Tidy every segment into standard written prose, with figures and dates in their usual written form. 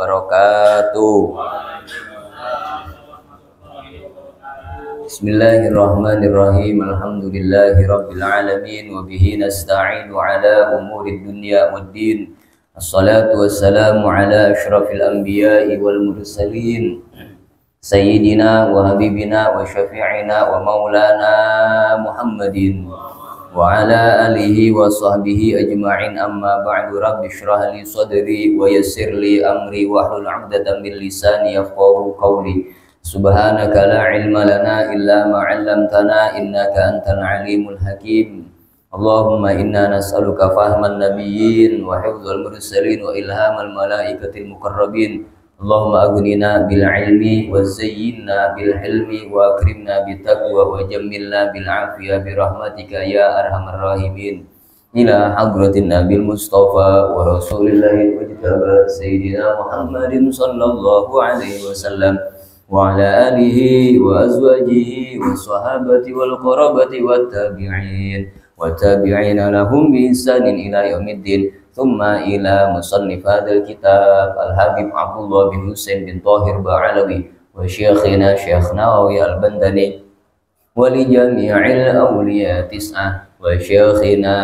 wabarakatuh. Bismillahirrahmanirrahim. Alhamdulillahirabbil alamin wa bihi nasta'inu ala umurid dunya waddin. Assalatu wassalamu ala asyrafil anbiya'i wal mursalin sayyidina wa habibina wa syafi'ina wa maulana Muhammadin wa ala alihi wa sahbihi ajma'in, amma ba'du. Rabbi shrah li sadri wa yassir li amri wahlul 'uqdatam min lisani yafqahu qawli. Subhanaka la ilma lana illa ma 'allamtana innaka antal alimul hakim. Allahumma inna nas'aluka fahman nabiyyin wa hifdzal mursalin wa ilhamal malaikatil muqarrabin. Allahumma aghnina bil ilmi wa zayyinna bil hilmi wa akrimna bit taqwa wa jammilna bil afiyah bi rahmatika ya arhamar rahimin. Ila hadratin nabil mustafa wa rasulillahi mujtaba sayyidina Muhammadin sallallahu alaihi wasallam wa ala alihi wa azwajihi wa sahabati wal qarabati wat tabi'in wa tabi'ina lahum bi ihsanin ila yaumiddin. Thumma ila musannif hadzal kitab al-habib Abdullah bin Husain bin Thahir Ba'alawi wa syekhina Syekh Nawawi al-Bandani wa li jami'il awliya tis'ah wa syekhina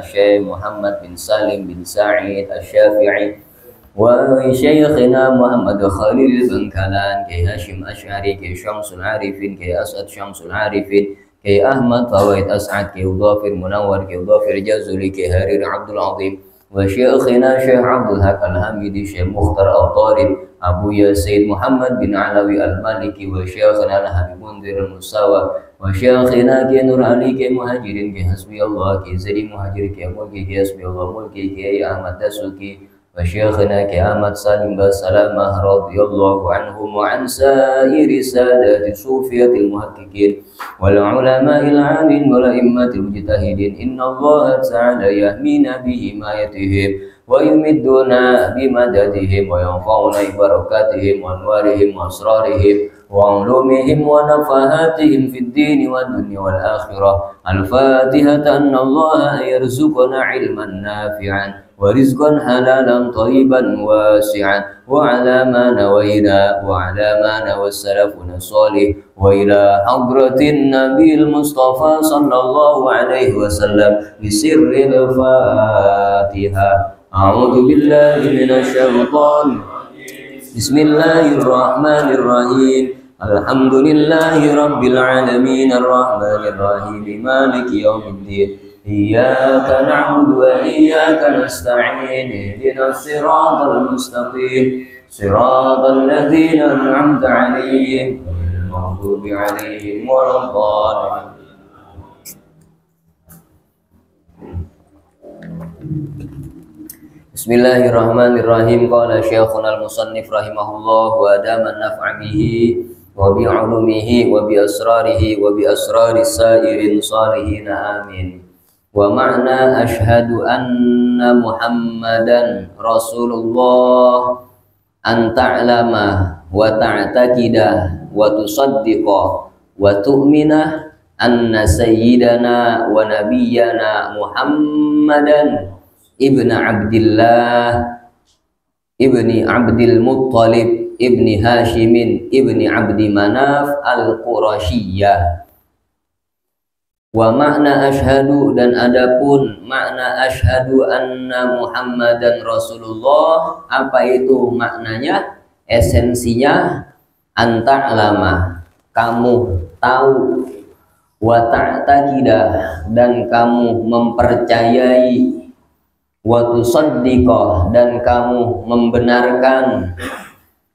Syekh Muhammad bin Salim bin Sa'id asy-Syafi'i wa syekhina Muhammad Khalil bin Kalan, Kiai Hashim Asy'ari, Kiai Syamsul Arifin, Kiai As'ad Syamsul Arifin, Kiai Ahmad Fawaid As'ad, Kiai Dhafir Munawwar, Kiai Dhafir Jazuli, Kiai Harir Abdul Azim, wa syekhina Syekh Abdul Haq Al-Hamidi, Syekh Mukhtar Al-Tarib, Abu Yasid Muhammad bin Alawi Al-Maliki, wa syekhina Al-Habib Munzir Al-Musawa, wa syekhina Kiai Nur Ali, Kiai Muhajirin, Kiai Hasbi Allah, Kiai Zadi Muhajir, Kiai Mulki, Kiai Hasbi Allah Mulki, Kiai Ahmad Dasuki, wa syekhina Kiai Ahmad Salim Basalamah radhiyallahu anhum wa an sa'iri sadati sufiyatil muhaqqiqin wal ulama'il 'amilin wal a'immatil mujtahidin. Innallaha ta'ala yahmina bi himayatihim wa yumidduna bi madadihim wa yanfa'una bi barakatihim wa anwarihim wa asrarihim wa ulumihim wa nafahatihim fid din wad dunya wal akhirah. Al-Fatihah. Annallaha yarzuquna ilman nafi'an wa rizqan halalan thayyiban wasi'an wa 'ala ma nawayna wa 'ala ma nawas salafuna shalih wa ila hadratin nabiyil mustafa sallallahu alaihi wasallam bi sirril Fatihah. A'udzu billahi minasy syaithanir rajim. Bismillahirrahmanirrahim. Alhamdulillahi rabbil alamin arrahmanir rahim maliki yaumiddin. Iyyaka na'budu wa iyyaka nasta'in. Ihdinas siratal mustaqim. Siratal ladzina an'amta 'alaihim ghairil maghdubi 'alaihim waladdallin. Bismillahirrahmanirrahim. Qala Syekhuna al-Musannif rahimahullah wa adama an-naf'a bihi wa bi 'ulumihi wa bi asrarihi wa bi asraris sa'irin salihin. Amin. Wa ma'na ashhadu anna Muhammadan Rasulullah an ta'lama wa ta'taqida wa tusaddiqa wa tu'mina anna sayyidana wa nabiyyana Muhammadan ibn Abdillah ibni Abdil Muttalib ibni Hashimin ibni Abdi Manaf al-Qurasyiyah. Wa makna asyhadu, dan adapun makna asyhadu anna Muhammadan Rasulullah, apa itu maknanya, esensinya, anta'lama, kamu tahu, wa ta'taqidah, dan kamu mempercayai, wa tusaddiqah, dan kamu membenarkan,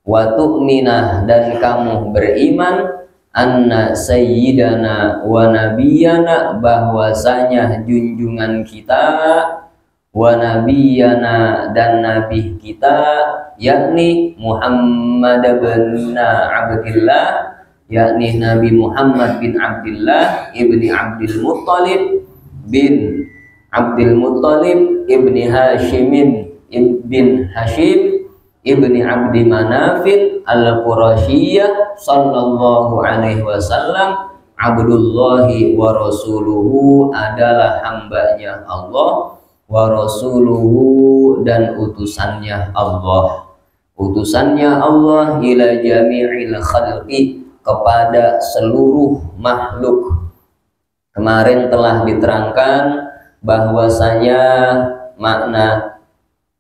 wa tu'minah, dan kamu beriman, anna sayyidana wa nabiyana, bahwasanya junjungan kita, wa nabiyana, dan nabi kita, yakni Muhammad bin Abdillah, yakni Nabi Muhammad bin Abdillah ibni Abdul Muttalib bin Abdul Muttalib ibni Hashimin ibn Hashim ibni Abdi Manafin al-Qurasyiyah sallallahu alaihi wasallam. Abdullahi wa rasuluhu, adalah hambanya Allah, wa rasuluhu, dan utusannya Allah. utusannya Allah ila jami'il khalqi, kepada seluruh makhluk. Kemarin telah diterangkan bahwasanya makna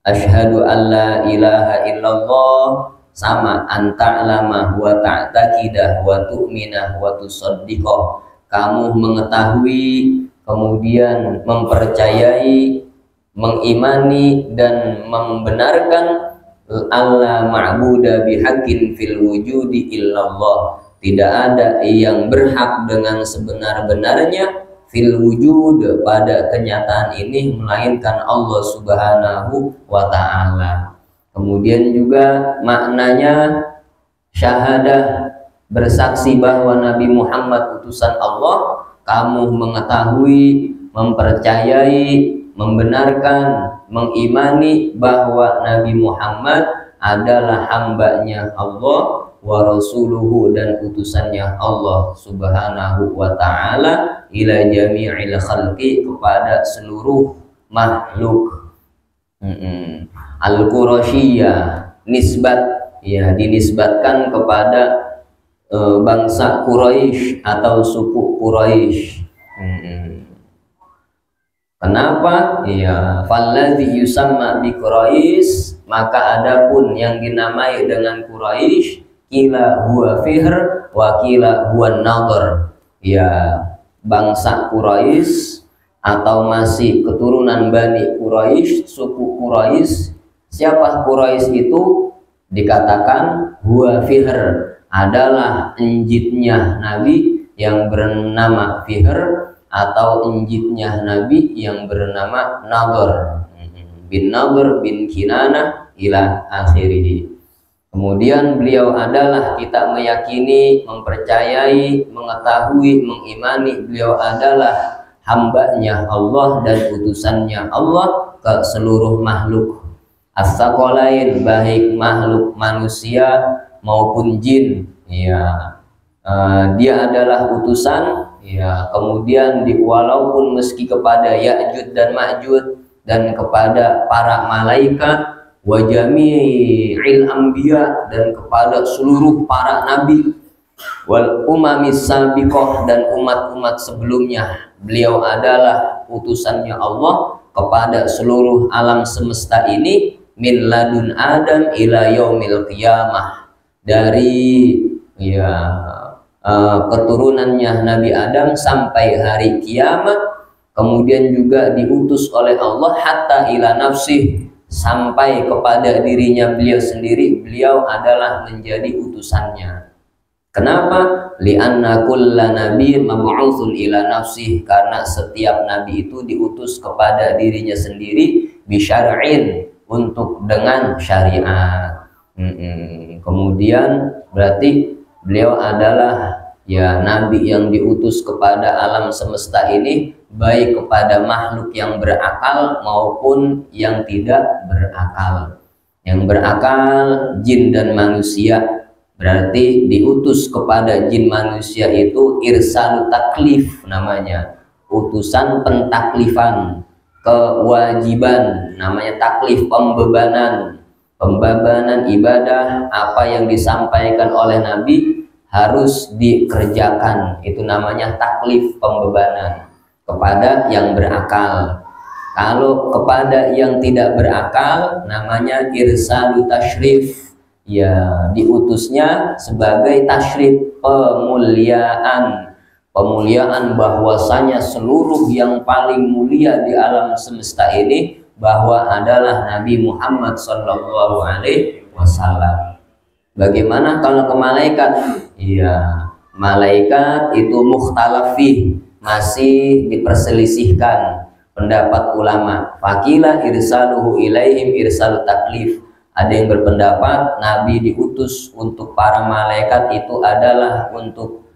asyhadu alla ilaha illallah sama anta'lama wa ta'taqidah wa tu'minah wa tusaddiqah. Kamu mengetahui, kemudian mempercayai, mengimani dan membenarkan alla ma'buda bihaqqin fil wujudi illallah. Tidak ada yang berhak dengan sebenar-benarnya fil wujud, pada kenyataan ini, melainkan Allah Subhanahu wa ta'ala. Kemudian juga maknanya syahadah, bersaksi bahwa Nabi Muhammad utusan Allah. Kamu mengetahui, mempercayai, membenarkan, mengimani bahwa Nabi Muhammad adalah hambanya Allah wa rasuluhu, dan utusannya Allah Subhanahu wa ta'ala ila jami'il khalqi, kepada seluruh makhluk. Al-Qurasyiyah, nisbat, ya, dinisbatkan kepada bangsa Quraisy atau suku Quraisy. Kenapa? Ya, falladzi yusamma bi Quraisy, maka adapun yang dinamai dengan Quraisy, kila huwa fihr wa kila huwa nadhr. Ya, bangsa Quraisy atau masih keturunan Bani Quraisy, suku Quraisy. Siapa Quraisy itu? Dikatakan huwa fihr, adalah injitnya Nabi yang bernama Fihr, atau injitnya Nabi yang bernama Nadhr, bin Nadhr bin Kinanah ila akhirih. Kemudian beliau adalah, kita meyakini, mempercayai, mengetahui, mengimani beliau adalah hambanya Allah dan utusannya Allah ke seluruh makhluk. As-saqalain, baik makhluk manusia maupun jin, ya, dia adalah utusan, ya. Kemudian walaupun meski kepada Ya'jud dan Ma'jud dan kepada para malaikat, wa jami'il anbiya, dan kepada seluruh para nabi, wal umamis sabiqah, dan umat-umat sebelumnya, beliau adalah utusannya Allah kepada seluruh alam semesta ini, min ladun Adam ila yaumil qiyamah, dari, ya, keturunannya Nabi Adam sampai hari kiamat. Kemudian juga diutus oleh Allah hatta ila nafsih, sampai kepada dirinya beliau sendiri, beliau adalah menjadi utusannya. Kenapa? Li'anna kulla nabiyyin mab'utsun ila nafsih, karena setiap nabi itu diutus kepada dirinya sendiri, bisyar'in, untuk dengan syariat. Kemudian berarti beliau adalah, ya, nabi yang diutus kepada alam semesta ini, baik kepada makhluk yang berakal maupun yang tidak berakal. Yang berakal jin dan manusia, berarti diutus kepada jin manusia itu irsalu taklif namanya, utusan pentaklifan, kewajiban namanya taklif, pembebanan ibadah. Apa yang disampaikan oleh Nabi harus dikerjakan, itu namanya taklif, pembebanan kepada yang berakal. Kalau kepada yang tidak berakal namanya irsalu tashrif, ya, diutusnya sebagai tashrif, pemuliaan bahwasanya seluruh yang paling mulia di alam semesta ini bahwa adalah Nabi Muhammad sallallahu alaihi wasallam. Bagaimana kalau ke malaikat? Ya, malaikat itu mukhtalafih, masih diperselisihkan pendapat ulama. Fakila irsaluhu ilaihim irsalu taklif. Ada yang berpendapat Nabi diutus untuk para malaikat itu adalah untuk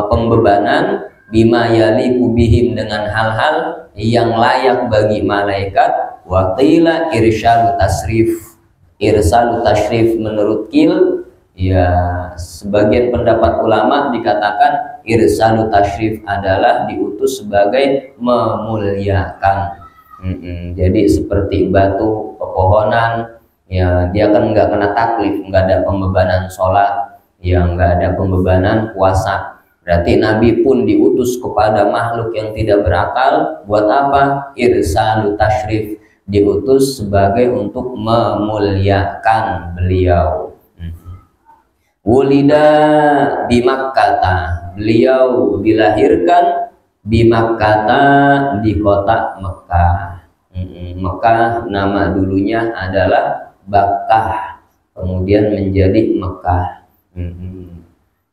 pembebanan, bima yaliku bihim, dengan hal-hal yang layak bagi malaikat. Wa qila irsalu tasrif menurut Qil, ya, sebagian pendapat ulama dikatakan irsalu tasrif adalah diutus sebagai memuliakan. Jadi seperti batu, pepohonan, ya dia kan nggak kena taklif, nggak ada pembebanan sholat, ya nggak ada pembebanan puasa. Berarti Nabi pun diutus kepada makhluk yang tidak berakal. Buat apa? Irsalu tashrif, diutus sebagai untuk memuliakan beliau. Wulida di Makkah, beliau dilahirkan di Makkah, di kota Mekah. Mekah nama dulunya adalah Bakkah, kemudian menjadi Mekah.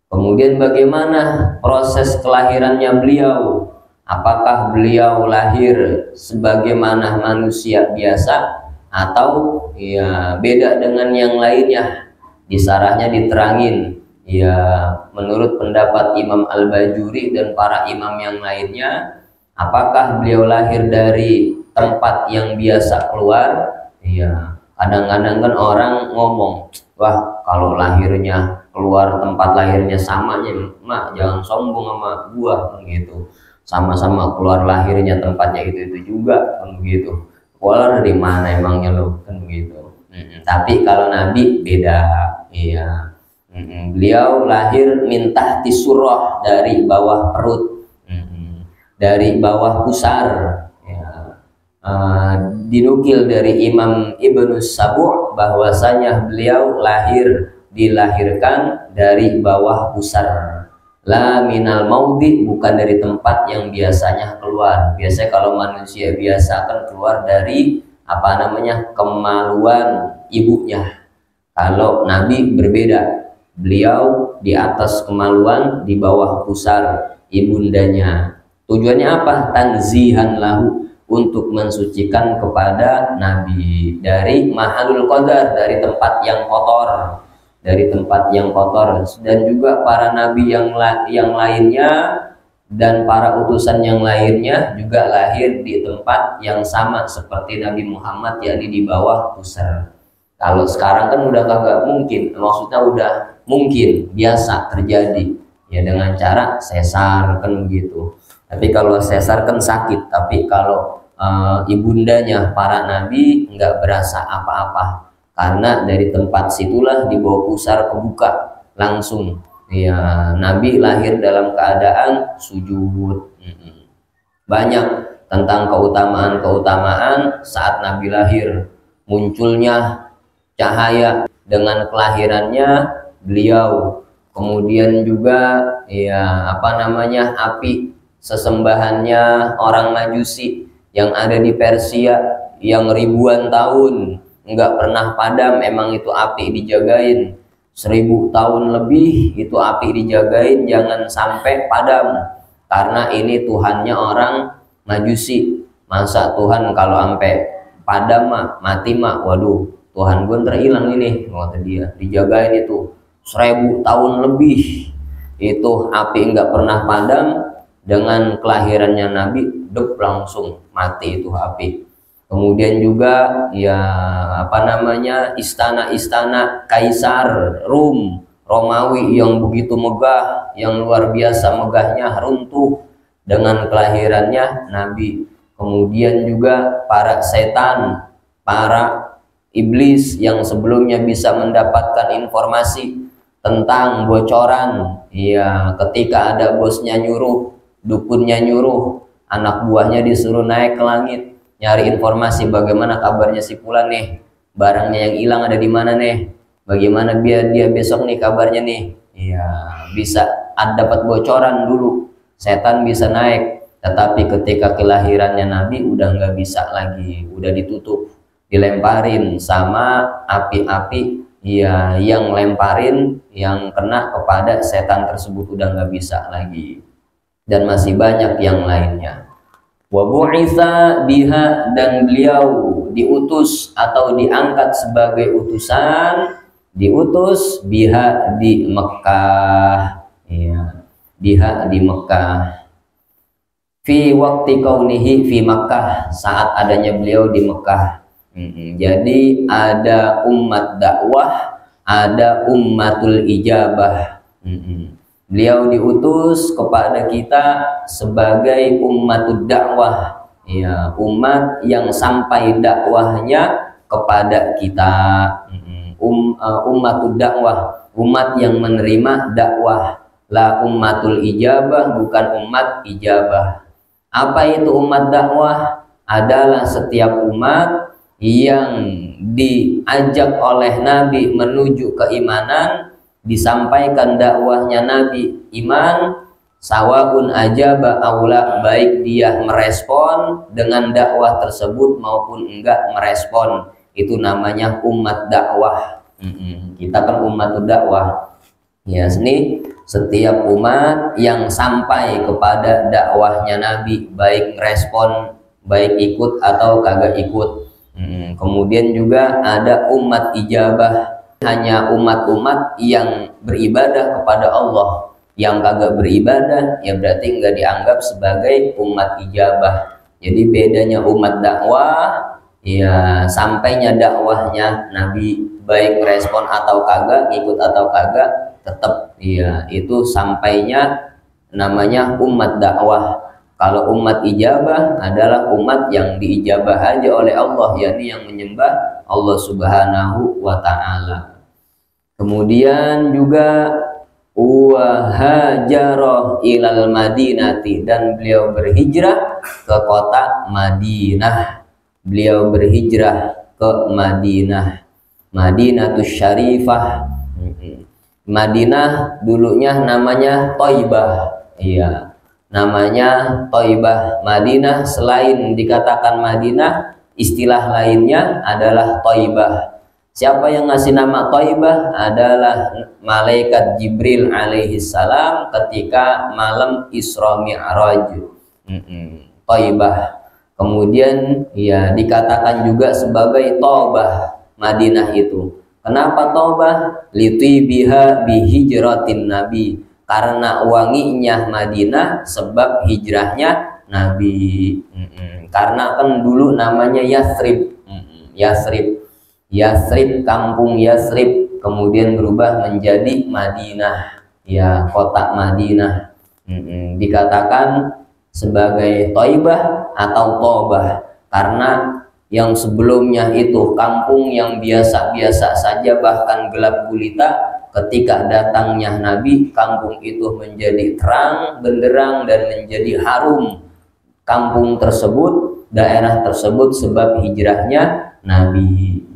Kemudian bagaimana proses kelahirannya beliau? Apakah beliau lahir sebagaimana manusia biasa atau ya beda dengan yang lainnya? Di sarahnya diterangin, ya menurut pendapat Imam Al-Bajuri dan para imam yang lainnya, apakah beliau lahir dari tempat yang biasa keluar? Ya kadang-kadang kan orang ngomong, wah kalau lahirnya keluar tempat lahirnya samanya, mak jangan sombong sama gua, gitu. Sama-sama keluar lahirnya tempatnya itu juga, kan begitu. Keluar dari mana emangnya lo, kan begitu. Tapi kalau Nabi beda, iya. Beliau lahir min tahti surah, dari bawah perut, dari bawah pusar. Ya. Dinukil dari Imam Ibnu Sabu' bahwasanya beliau dilahirkan dari bawah pusar. La minal maudi, bukan dari tempat yang biasanya keluar. Biasanya kalau manusia biasa kan keluar dari apa namanya, kemaluan ibunya. Kalau Nabi berbeda, beliau di atas kemaluan, di bawah pusar ibundanya. Tujuannya apa? Tanzihan lahu, untuk mensucikan kepada Nabi dari mahalul qadar, dari tempat yang kotor, dari tempat yang kotor. Dan juga para nabi yang lainnya dan para utusan yang lainnya juga lahir di tempat yang sama seperti Nabi Muhammad, yakni di bawah pusar. Kalau sekarang kan udah kagak mungkin, maksudnya udah mungkin biasa terjadi ya dengan cara sesar, kan begitu. Tapi kalau sesar kan sakit, tapi kalau ibundanya para nabi nggak berasa apa-apa, karena dari tempat situlah di bawah pusar kebuka langsung. Ya, Nabi lahir dalam keadaan sujud. Banyak tentang keutamaan saat Nabi lahir. Munculnya cahaya dengan kelahirannya beliau. Kemudian juga ya apa namanya, api sesembahannya orang Majusi yang ada di Persia yang ribuan tahun nggak pernah padam. Emang itu api dijagain 1000 tahun lebih, itu api dijagain jangan sampai padam, karena ini Tuhannya orang Majusi. Masa Tuhan kalau sampai padam mah, mati mah, waduh Tuhan gue terhilang ini, kata dia. Dijagain itu 1000 tahun lebih, itu api nggak pernah padam. Dengan kelahirannya Nabi, dep langsung mati itu api. Kemudian juga ya apa namanya, istana-istana kaisar Romawi yang begitu megah, yang luar biasa megahnya, runtuh dengan kelahirannya Nabi. Kemudian juga para setan, para iblis yang sebelumnya bisa mendapatkan informasi tentang bocoran, ya ketika ada bosnya nyuruh, dukunnya nyuruh, anak buahnya disuruh naik ke langit nyari informasi bagaimana kabarnya si Fulan nih, barangnya yang hilang ada di mana nih, bagaimana biar dia besok nih kabarnya nih. Ya bisa dapat bocoran dulu, setan bisa naik. Tetapi ketika kelahirannya Nabi udah nggak bisa lagi, udah ditutup, dilemparin sama api-api. Ya yang lemparin, yang kena kepada setan tersebut udah nggak bisa lagi. Dan masih banyak yang lainnya. Wa bu'itsa biha, dan beliau diutus atau diangkat sebagai utusan, diutus biha di Mekah, ya, biha di Mekah. Fi waqti kaunihi fi Makkah, saat adanya beliau di Mekah. Jadi ada umat dakwah, ada ummatul ijabah. Beliau diutus kepada kita sebagai ummatud dakwah, ya, umat yang sampai dakwahnya kepada kita. Ummatud dakwah, umat yang menerima dakwah. La ummatul ijabah, bukan umat ijabah. Apa itu umat dakwah? Adalah setiap umat yang diajak oleh Nabi menuju keimanan, disampaikan dakwahnya Nabi iman, sawaun ajaba aula, baik dia merespon dengan dakwah tersebut maupun enggak merespon, itu namanya umat dakwah. Kita kan umat dakwah ya, sini setiap umat yang sampai kepada dakwahnya Nabi, baik respon, baik ikut atau kagak ikut. Kemudian juga ada umat ijabah, hanya umat-umat yang beribadah kepada Allah. Yang kagak beribadah ya berarti nggak dianggap sebagai umat ijabah. Jadi bedanya umat dakwah ya, sampainya dakwahnya Nabi, baik respon atau kagak, ngikut atau kagak, tetap ya itu sampainya namanya umat dakwah. Kalau umat ijabah adalah umat yang diijabah aja oleh Allah, yakni yang menyembah Allah Subhanahu wa ta'ala. Kemudian juga wahajaro ilal madinati, dan beliau berhijrah ke kota Madinah. Beliau berhijrah ke Madinah, Madinatus Syarifah. Madinah dulunya namanya Thaibah, iya, namanya Thaibah. Madinah selain dikatakan Madinah, istilah lainnya adalah Thaibah. Siapa yang ngasih nama Thaibah? Adalah malaikat Jibril alaihi salam ketika malam Isra Mi'raj. Thaibah. Kemudian ya dikatakan juga sebagai Thaubah Madinah itu. Kenapa Thaubah? Litibiha bihijratin Nabi, karena wanginya Madinah sebab hijrahnya Nabi. Karena kan dulu namanya Yathrib. Yathrib, kampung Yathrib, kemudian berubah menjadi Madinah, ya, kota Madinah. Dikatakan sebagai Thaibah atau Thaubah karena yang sebelumnya itu kampung yang biasa-biasa saja, bahkan gelap gulita. Ketika datangnya Nabi, kampung itu menjadi terang benderang dan menjadi harum. Kampung tersebut, daerah tersebut sebab hijrahnya Nabi.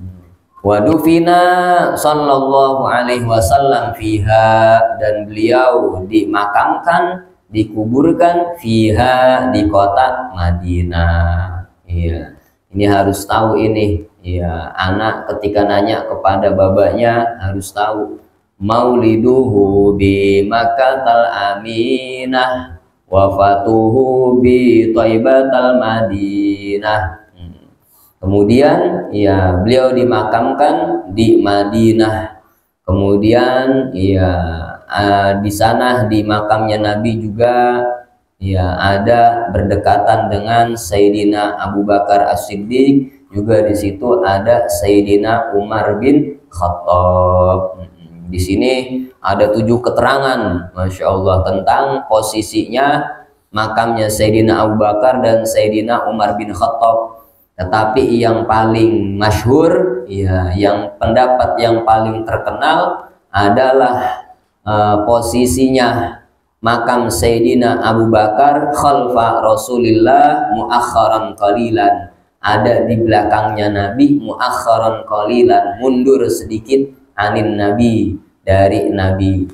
Wadufina sallallahu alaihi wasallam fiha, dan beliau dimakamkan, dikuburkan fiha, di kota Madinah. Iya, ini harus tahu ini. Iya, anak ketika nanya kepada babanya harus tahu. Mauliduhu bi Makkatal Aminah, wafatuhu bi Thaibatal Madinah. Kemudian ya beliau dimakamkan di Madinah. Kemudian ya di sana di makamnya Nabi juga ya ada berdekatan dengan Sayyidina Abu Bakar As-Siddiq, juga di situ ada Sayyidina Umar bin Khattab. Di sini ada 7 keterangan, Masya Allah, tentang posisinya makamnya Sayyidina Abu Bakar dan Sayyidina Umar bin Khattab. Tetapi yang paling masyhur, ya, yang pendapat yang paling terkenal adalah posisinya makam Sayyidina Abu Bakar khalfa Rasulillah muakharan qalilan, ada di belakangnya Nabi, muakharan qalilan, mundur sedikit, anin Nabi, dari Nabi.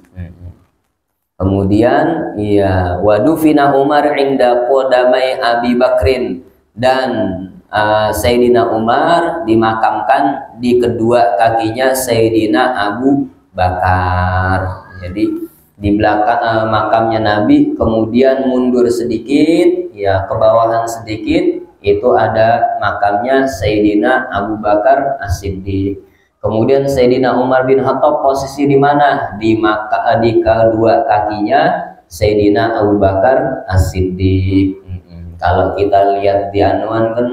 Kemudian ya wadufina Umar inda qodamai Abi Bakrin, dan Sayyidina Umar dimakamkan di kedua kakinya Sayyidina Abu Bakar. Jadi di belakang makamnya Nabi, kemudian mundur sedikit, ya, ke bawahan sedikit, itu ada makamnya Sayyidina Abu Bakar As-Siddiq. Kemudian Sayyidina Umar bin Khattab posisi di mana? Di kedua kakinya Sayyidina Abu Bakar As-Siddiq. Kalau kita lihat di anuan kan,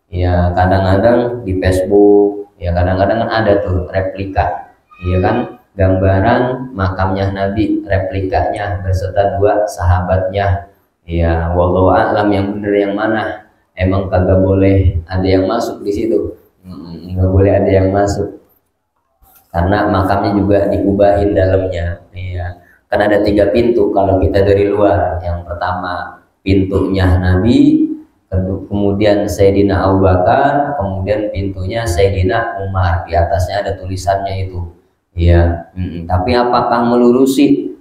ya kadang-kadang di Facebook, ya kadang-kadang kan ada tuh replika, ya kan, gambaran makamnya Nabi, replikanya beserta 2 sahabatnya. Ya wallahu a'lam yang bener yang mana. Emang kagak boleh ada yang masuk di situ. nggak boleh ada yang masuk karena makamnya juga dikubahin dalamnya. Iya, kan ada 3 pintu kalau kita dari luar. Yang pertama pintunya Nabi, kemudian Sayyidina Abu Bakar, kemudian pintunya Sayyidina Umar. Di atasnya ada tulisannya itu. Iya. Tapi apakah melurusi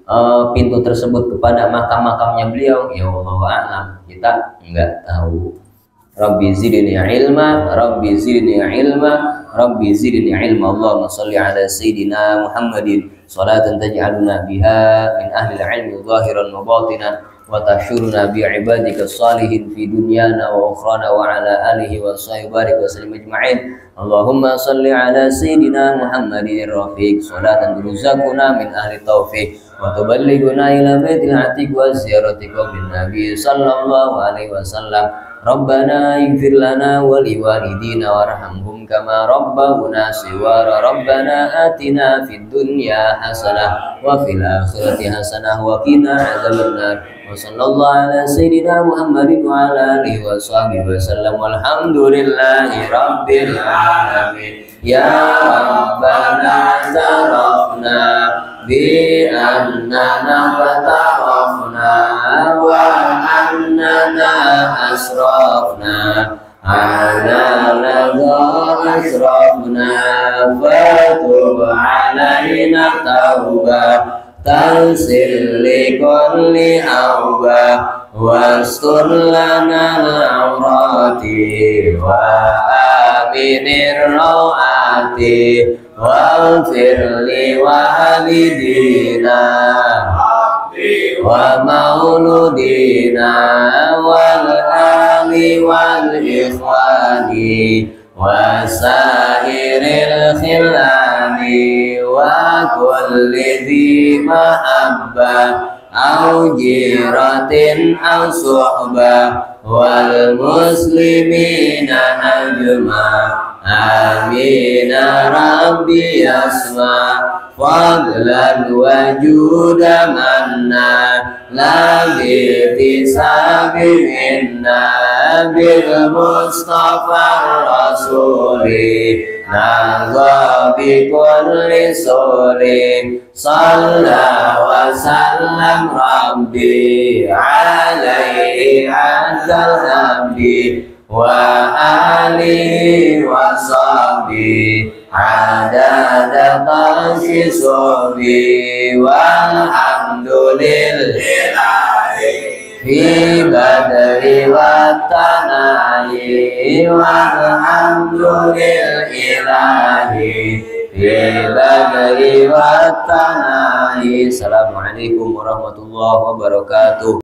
pintu tersebut kepada makam-makamnya beliau? Ya Allah a'lam, kita nggak tahu. Rabbi zidni ilma, Rabbi zidni ilma, Rabbi zidni ilma. Allahumma sholli ala Sayyidina Muhammadin salatan taj'aluna biha min ahli al-ilmi zahiran wa batinan wa tashuruna bi ibadika salihin fi dunyana wa ukhrana wa ala alihi wa sahbihi barik wa sallim ajma'in. Allahumma sholli ala Sayyidina Muhammadin rafiq salatan turzaquna min ahli taufiq wa tuballighuna ila baitil atiq wa ziyarati qaubrin nabi sallallahu alaihi wasallam. Rabbana ighfir lana wa liwalidina warhamhum kama rabbawna shighara. Rabbana atina fid dunya hasanah wa fil akhirati hasanah wa qina adzabannar. Wa sallallahu ala sayyidina Muhammadin wa ala alihi wa sahbihi wasallam. Walhamdulillahi rabbil alamin. Ya Rabbana tarafna bi annana fatarafna wa annana asrafna ala ladha asrafna fatub alaina tawbah tansir li kulli awbah wastur lana al-awrati wa aminir rawati waghfir li walidina wa mauludina wal ali wal ikhwani wa sairil khilani wa kulli dhi mahabbah au jiratin au suhbah wal muslimina ajma'. Amin Rabbi asma fadlan wa juda manna la bihisabi minna bil mustafa rasuli nazwa bi kulli suli salla wa sallam rabbi alaihi azal nabi wa alihi wa sahbihi adada qasi suhbi walhamdulillahi fi badri wa tanayi walhamdulillahi fi badri wa tanayi. Assalamualaikum warahmatullahi wabarakatuh.